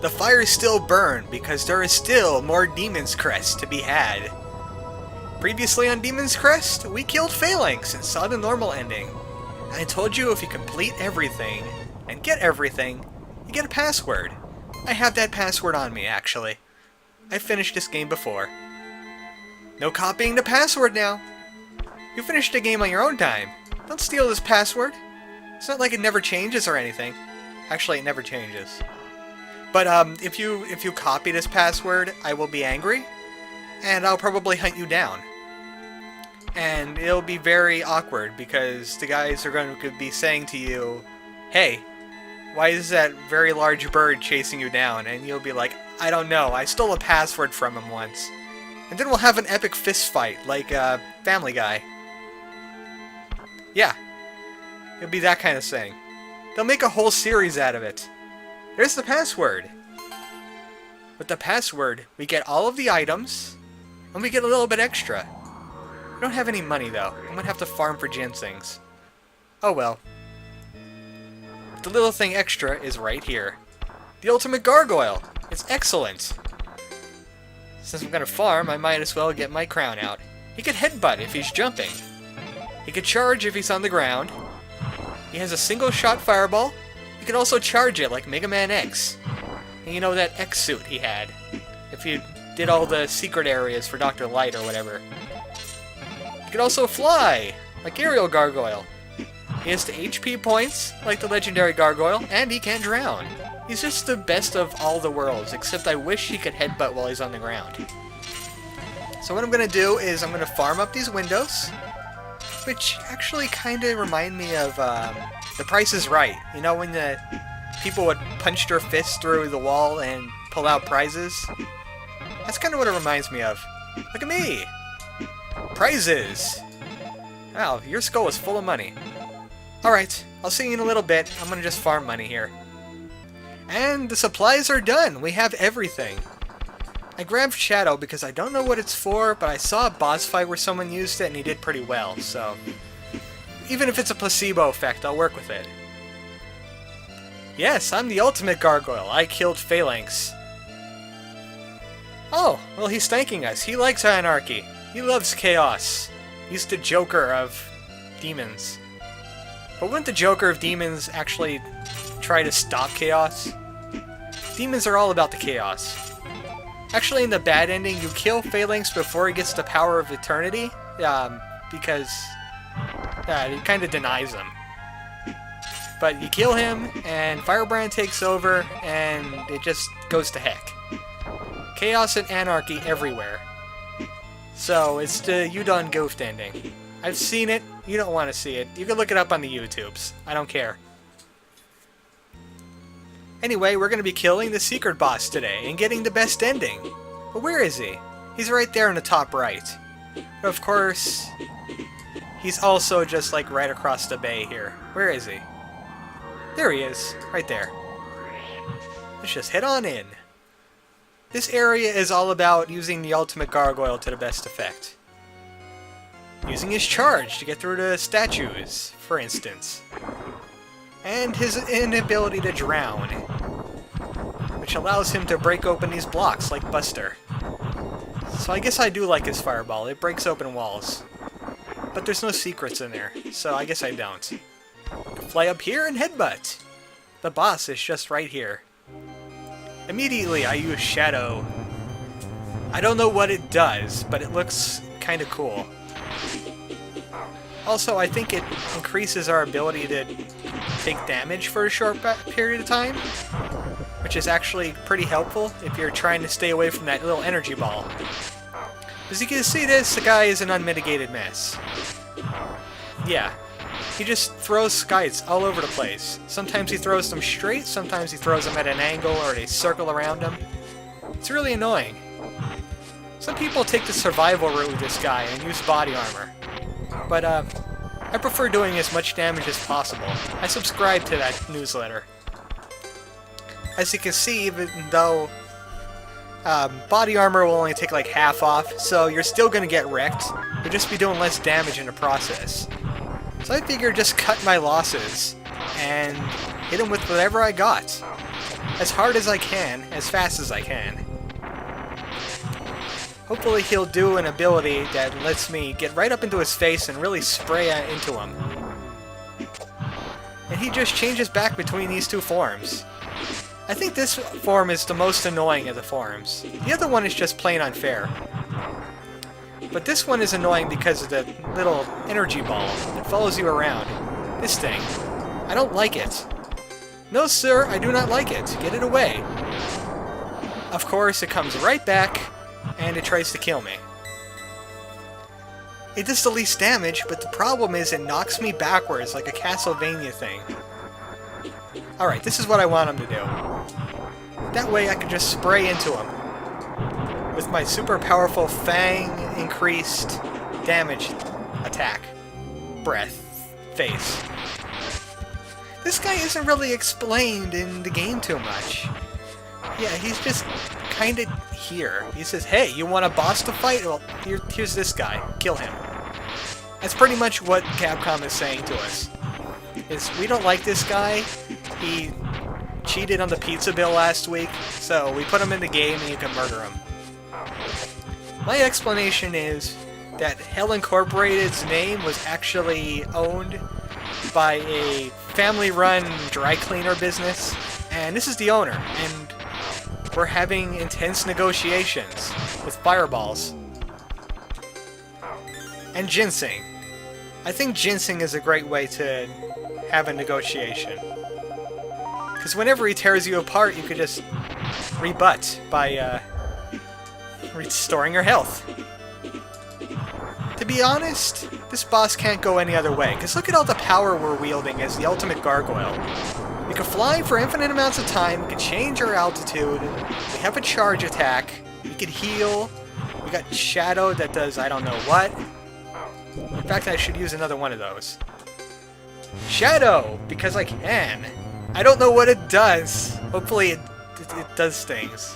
The fires still burn because there is still more Demon's Crest to be had. Previously on Demon's Crest, we killed Phalanx and saw the normal ending. I told you if you complete everything and get everything, you get a password. I have that password on me, actually. I finished this game before. No copying the password now. You finished the game on your own time. Don't steal this password. It's not like it never changes or anything. Actually, it never changes. But if you copy this password, I will be angry, and I'll probably hunt you down. And it'll be very awkward because the guys are going to be saying to you, "Hey, why is that very large bird chasing you down?" And you'll be like, "I don't know. I stole a password from him once." And then we'll have an epic fist fight like Family Guy. Yeah, it'll be that kind of thing. They'll make a whole series out of it. There's the password. With the password, we get all of the items, and we get a little bit extra. I don't have any money, though. I'm gonna have to farm for ginsengs. Oh well. The little thing extra is right here. The ultimate gargoyle. It's excellent. Since I'm gonna farm, I might as well get my crown out. He could headbutt if he's jumping. He could charge if he's on the ground. He has a single-shot fireball. You can also charge it like Mega Man X. And you know that X suit he had. If you did all the secret areas for Dr. Light or whatever. He can also fly, like Aerial Gargoyle. He has the HP points, like the legendary Gargoyle, and he can drown. He's just the best of all the worlds, except I wish he could headbutt while he's on the ground. So what I'm going to do is I'm going to farm up these windows, which actually kind of remind me of The Price is Right. You know when the people would punch their fists through the wall and pull out prizes? That's kind of what it reminds me of. Look at me! Prizes! Wow, your skull is full of money. Alright, I'll see you in a little bit. I'm gonna just farm money here. And the supplies are done! We have everything. I grabbed Shadow because I don't know what it's for, but I saw a boss fight where someone used it and he did pretty well, so... even if it's a placebo effect, I'll work with it. Yes, I'm the ultimate gargoyle. I killed Phalanx. Oh, well he's thanking us. He likes anarchy. He loves chaos. He's the Joker of demons. But wouldn't the Joker of demons actually try to stop chaos? Demons are all about the chaos. Actually, in the bad ending, you kill Phalanx before he gets the power of eternity, because it kind of denies him. But you kill him, and Firebrand takes over, and it just goes to heck. Chaos and anarchy everywhere. So, it's the You Done Goofed ending. I've seen it, you don't want to see it. You can look it up on the YouTubes. I don't care. Anyway, we're going to be killing the secret boss today, and getting the best ending. But where is he? He's right there in the top right. But of course, he's also just like right across the bay here. Where is he? There he is, right there. Let's just head on in. This area is all about using the ultimate gargoyle to the best effect. Using his charge to get through the statues, for instance. And his inability to drown, which allows him to break open these blocks like Buster. So I guess I do like his fireball. It breaks open walls. But there's no secrets in there, so I guess I don't. Fly up here and headbutt. The boss is just right here. Immediately I use Shadow. I don't know what it does, but it looks kind of cool. Also, I think it increases our ability to take damage for a short period of time, which is actually pretty helpful if you're trying to stay away from that little energy ball. As you can see, the guy is an unmitigated mess. Yeah, he just throws skites all over the place. Sometimes he throws them straight, sometimes he throws them at an angle or they circle around him. It's really annoying. Some people take the survival route with this guy and use body armor. But, I prefer doing as much damage as possible. I subscribe to that newsletter. As you can see, even though body armor will only take like half off, so you're still gonna get wrecked. You'll just be doing less damage in the process. So I figured just cut my losses and hit him with whatever I got. as hard as I can, as fast as I can. Hopefully he'll do an ability that lets me get right up into his face and really spray into him. And he just changes back between these two forms. I think this form is the most annoying of the forms. The other one is just plain unfair. But this one is annoying because of the little energy ball that follows you around. This thing. I don't like it. No, sir, I do not like it. Get it away. Of course, it comes right back, and it tries to kill me. It does the least damage, but the problem is it knocks me backwards like a Castlevania thing. Alright, this is what I want him to do. That way I can just spray into him. With my super powerful Fang increased damage attack. Breath. Face. This guy isn't really explained in the game too much. Yeah, he's just kind of here. He says, hey, you want a boss to fight? Well, here's this guy. Kill him. That's pretty much what Capcom is saying to us. Is we don't like this guy. He cheated on the pizza bill last week, so we put him in the game and you can murder him. My explanation is that Hell Incorporated's name was actually owned by a family-run dry cleaner business, and this is the owner, and we're having intense negotiations with fireballs. And ginseng. I think ginseng is a great way to have a negotiation. Because whenever he tears you apart, you could just rebut by restoring your health. To be honest, this boss can't go any other way, because look at all the power we're wielding as the ultimate Gargoyle. We can fly for infinite amounts of time, we can change our altitude, we have a charge attack, we can heal, we got Shadow that does I don't know what. In fact, I should use another one of those. Shadow! Because I can. I don't know what it does. Hopefully it does things.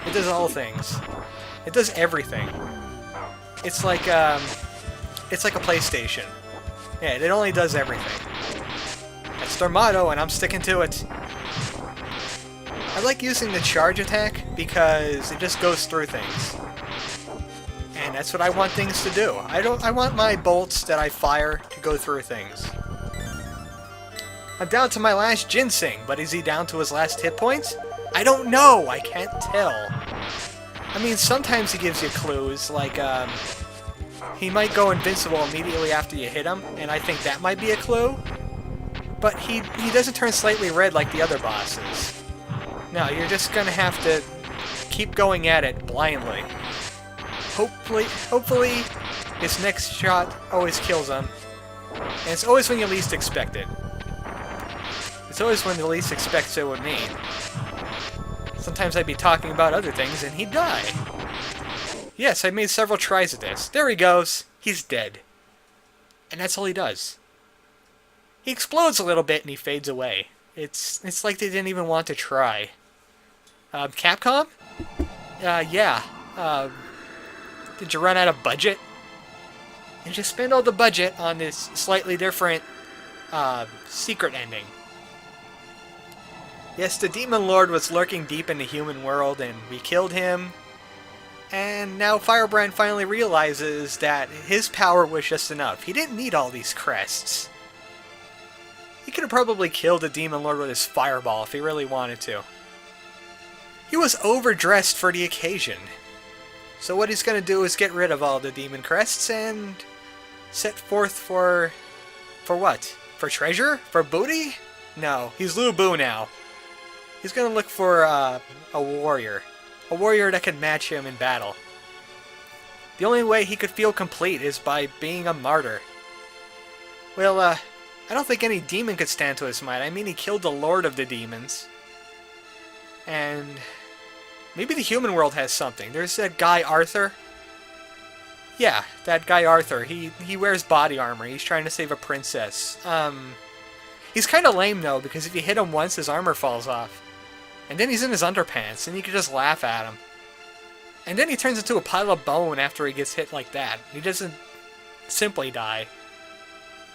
It does all things. It does everything. It's like a PlayStation. Yeah, it only does everything. That's their motto, and I'm sticking to it. I like using the charge attack because it just goes through things. And that's what I want things to do. I want my bolts that I fire to go through things. I'm down to my last ginseng, but is he down to his last hit points? I don't know! I can't tell. I mean, sometimes he gives you clues, like, he might go invincible immediately after you hit him, and I think that might be a clue. But he doesn't turn slightly red like the other bosses. No, you're just gonna have to keep going at it blindly. Hopefully, his next shot always kills him. And it's always when you least expect it. It's always when you least expect it with me. Sometimes I'd be talking about other things and he'd die. Yes, I made several tries at this. There he goes. He's dead. And that's all he does. He explodes a little bit and he fades away. It's like they didn't even want to try. Capcom? Yeah. Did you run out of budget? And just spend all the budget on this slightly different secret ending. Yes, the Demon Lord was lurking deep in the human world, and we killed him. And now Firebrand finally realizes that his power was just enough. He didn't need all these crests. He could have probably killed the Demon Lord with his fireball if he really wanted to. He was overdressed for the occasion. So what he's going to do is get rid of all the demon crests and set forth for what? For treasure? For booty? No, he's Lu Bu now. He's going to look for a warrior. A warrior that can match him in battle. The only way he could feel complete is by being a martyr. Well, I don't think any demon could stand to his might. I mean, he killed the Lord of the Demons. And maybe the human world has something. There's that guy Arthur. Yeah, that guy Arthur. He wears body armor. He's trying to save a princess. He's kind of lame, though, because if you hit him once, his armor falls off. And then he's in his underpants, and you can just laugh at him. And then he turns into a pile of bone after he gets hit like that. He doesn't simply die.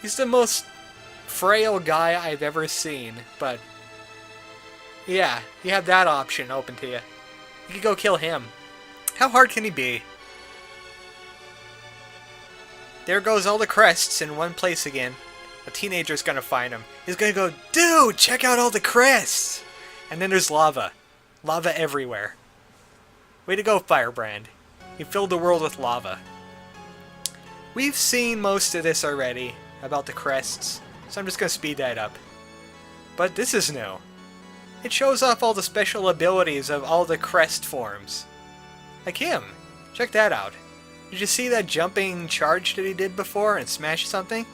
He's the most frail guy I've ever seen, but Yeah, you have that option open to you. You could go kill him. How hard can he be? There goes all the crests in one place again. A teenager's gonna find him. He's gonna go, dude, check out all the crests! And then there's lava. Lava everywhere. Way to go, Firebrand. You filled the world with lava. We've seen most of this already, about the crests, so I'm just gonna speed that up. But this is new. It shows off all the special abilities of all the crest forms. Like him. Check that out. Did you see that jumping charge that he did before and smash something?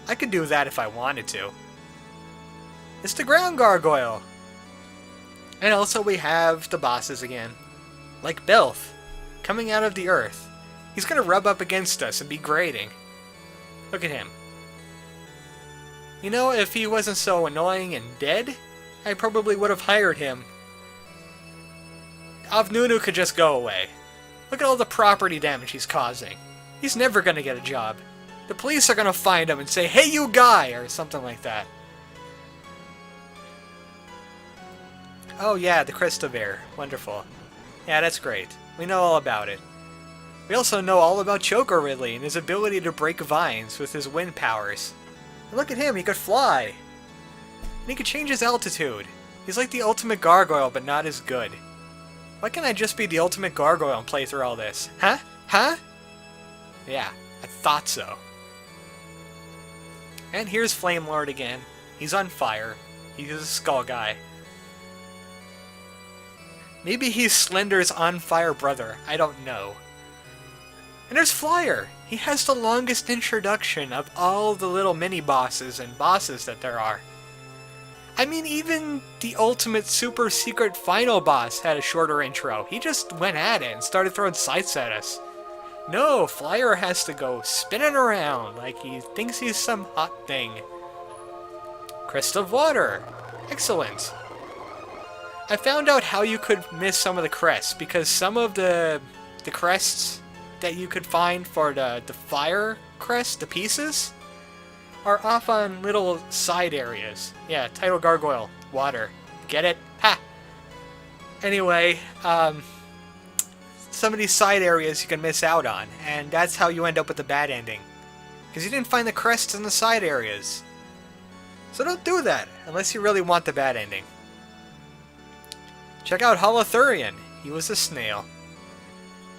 I could do that if I wanted to. It's the ground gargoyle. And also we have the bosses again. Like Belth, coming out of the earth. He's gonna rub up against us and be grating. Look at him. You know, if he wasn't so annoying and dead, I probably would have hired him. Avnunu could just go away. Look at all the property damage he's causing. He's never gonna get a job. The police are gonna find him and say, "Hey, you guy!" or something like that. Oh yeah, the Crest of Air. Wonderful. Yeah, that's great. We know all about it. We also know all about Choco Ridley and his ability to break vines with his wind powers. And look at him, he could fly! And he could change his altitude. He's like the ultimate gargoyle, but not as good. Why can't I just be the ultimate gargoyle and play through all this? Huh? Huh? Yeah, I thought so. And here's Flame Lord again. He's on fire. He's a skull guy. Maybe he's Slender's on-fire brother. I don't know. And there's Flyer. He has the longest introduction of all the little mini-bosses and bosses that there are. I mean, even the ultimate super secret final boss had a shorter intro. He just went at it and started throwing sights at us. No, Flyer has to go spinning around like he thinks he's some hot thing. Crest of Water. Excellent. I found out how you could miss some of the crests, because some of the crests that you could find for the fire crest, the pieces, are off on little side areas. Yeah, Tidal Gargoyle, water. Get it? Ha! Anyway, some of these side areas you can miss out on, and that's how you end up with the bad ending. Because you didn't find the crests in the side areas. So don't do that, unless you really want the bad ending. Check out Holothurian. He was a snail.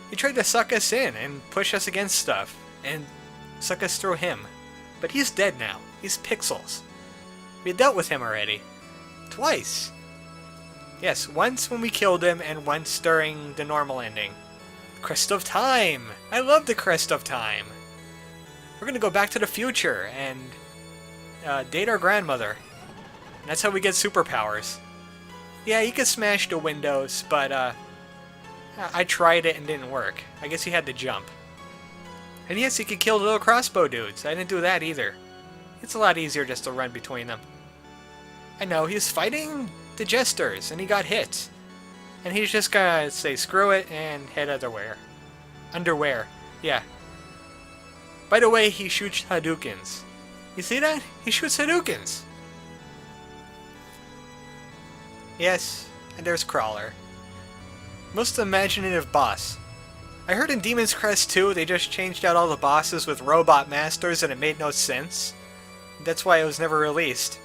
He tried to suck us in and push us against stuff, and suck us through him. But he's dead now. He's Pixels. We dealt with him already. Twice. Yes, once when we killed him, and once during the normal ending. Crest of Time! I love the Crest of Time! We're gonna go back to the future, and date our grandmother. And that's how we get superpowers. Yeah, you could smash the windows, but I tried it and didn't work. I guess you had to jump. And yes, you could kill the little crossbow dudes. I didn't do that either. It's a lot easier just to run between them. I know, he was fighting the jesters, and he got hit. And he's just gonna say screw it and head otherwhere. Underwear. Yeah. By the way, he shoots Hadoukens. You see that? He shoots Hadoukens. Yes, and there's Crawler. Most imaginative boss. I heard in Demon's Crest 2 they just changed out all the bosses with robot masters and it made no sense. That's why it was never released.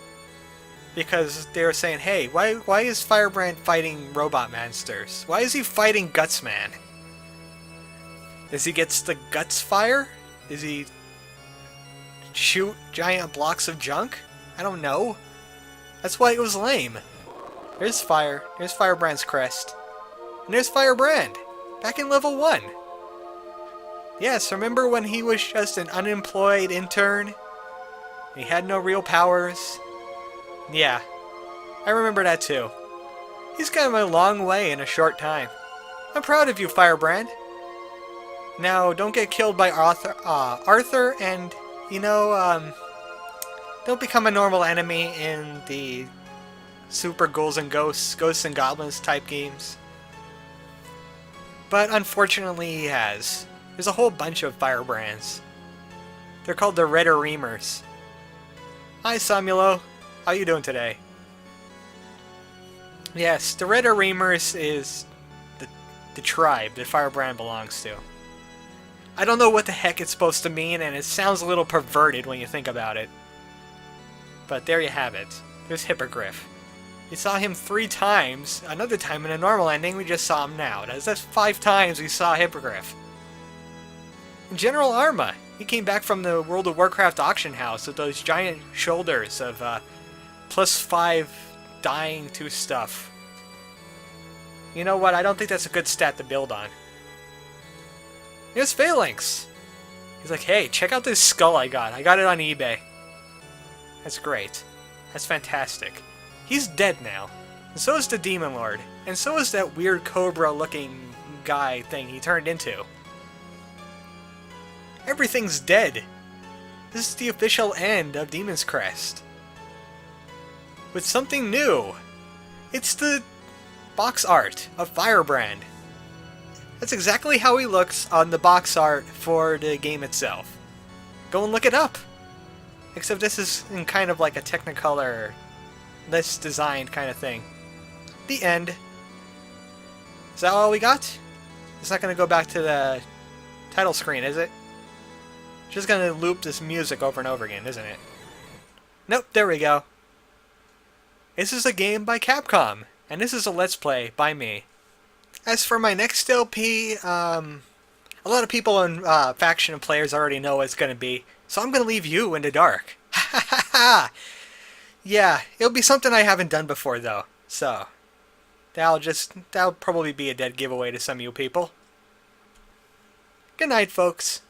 Because they were saying, hey, why is Firebrand fighting robot masters? Why is he fighting Gutsman? Does he get the guts fire? Does he shoot giant blocks of junk? I don't know. That's why it was lame. There's fire. There's Firebrand's crest. And there's Firebrand. Back in level 1. Yes, remember when he was just an unemployed intern? He had no real powers? Yeah, I remember that too. He's come a long way in a short time. I'm proud of you, Firebrand. Now, don't get killed by Arthur, and, you know, don't become a normal enemy in the Super Ghouls and Ghosts and Goblins type games. But unfortunately he has. There's a whole bunch of Firebrands. They're called the Redder Reamers. Hi Samulo, how you doing today? Yes, the Red Reamers is the tribe that Firebrand belongs to. I don't know what the heck it's supposed to mean, and it sounds a little perverted when you think about it. But there you have it. There's Hippogriff. We saw him 3 times. Another time in a normal ending, we just saw him now. That's 5 times we saw Hippogriff. And General Arma. He came back from the World of Warcraft auction house with those giant shoulders of +5 dying to stuff. You know what? I don't think that's a good stat to build on. Here's Phalanx. He's like, hey, check out this skull I got. I got it on eBay. That's great. That's fantastic. He's dead now. And so is the Demon Lord. And so is that weird cobra-looking guy thing he turned into. Everything's dead. This is the official end of Demon's Crest. With something new. It's the box art of Firebrand. That's exactly how he looks on the box art for the game itself. Go and look it up. Except this is in kind of like a Technicolor, less designed kind of thing. The end. Is that all we got? It's not going to go back to the title screen, is it? Just going to loop this music over and over again, isn't it? Nope, there we go. This is a game by Capcom, and this is a Let's Play by me. As for my next LP, a lot of people in Faction and Players already know what it's going to be, so I'm going to leave you in the dark. Ha ha ha ha! Yeah, it'll be something I haven't done before, though, so that'll probably be a dead giveaway to some of you people. Good night, folks.